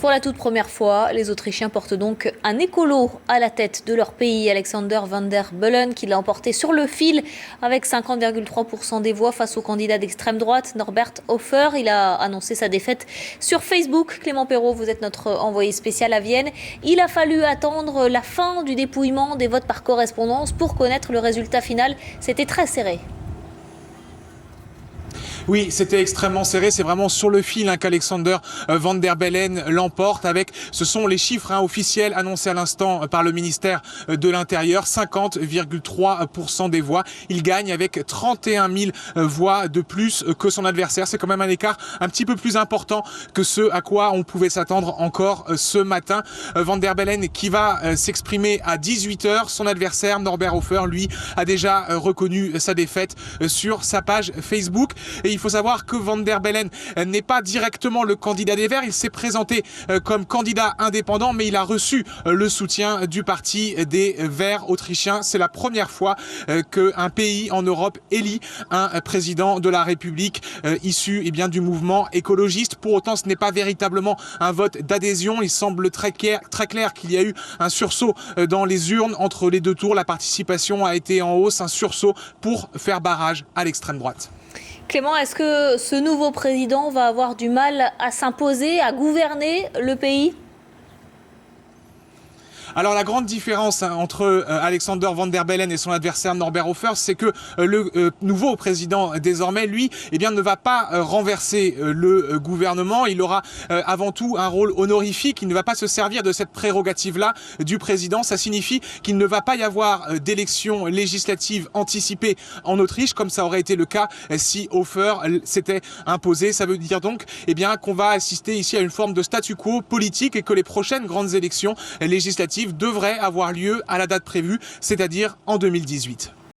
Pour la toute première fois, les Autrichiens portent donc un écolo à la tête de leur pays, Alexander Van der Bellen, qui l'a emporté sur le fil avec 50,3% des voix face au candidat d'extrême droite, Norbert Hofer. Il a annoncé sa défaite sur Facebook. Clément Perrault, vous êtes notre envoyé spécial à Vienne. Il a fallu attendre la fin du dépouillement des votes par correspondance pour connaître le résultat final. C'était très serré. Oui, c'était extrêmement serré. C'est vraiment sur le fil qu'Alexander Van der Bellen l'emporte avec, ce sont les chiffres officiels annoncés à l'instant par le ministère de l'Intérieur, 50,3% des voix. Il gagne avec 31 000 voix de plus que son adversaire. C'est quand même un écart un petit peu plus important que ce à quoi on pouvait s'attendre encore ce matin. Van der Bellen qui va s'exprimer à 18h. Son adversaire, Norbert Hofer, lui, a déjà reconnu sa défaite sur sa page Facebook. Et il faut savoir que Van der Bellen n'est pas directement le candidat des Verts. Il s'est présenté comme candidat indépendant, mais il a reçu le soutien du parti des Verts autrichiens. C'est la première fois qu'un pays en Europe élit un président de la République issu du mouvement écologiste. Pour autant, ce n'est pas véritablement un vote d'adhésion. Il semble très clair qu'il y a eu un sursaut dans les urnes entre les deux tours. La participation a été en hausse, un sursaut pour faire barrage à l'extrême droite. Clément, est-ce que ce nouveau président va avoir du mal à s'imposer, à gouverner le pays ? Alors la grande différence entre Alexander Van der Bellen et son adversaire Norbert Hofer, c'est que le nouveau président désormais, lui, ne va pas renverser le gouvernement. Il aura avant tout un rôle honorifique. Il ne va pas se servir de cette prérogative-là du président. Ça signifie qu'il ne va pas y avoir d'élections législatives anticipées en Autriche, comme ça aurait été le cas si Hofer s'était imposé. Ça veut dire donc qu'on va assister ici à une forme de statu quo politique et que les prochaines grandes élections législatives devrait avoir lieu à la date prévue, c'est-à-dire en 2018.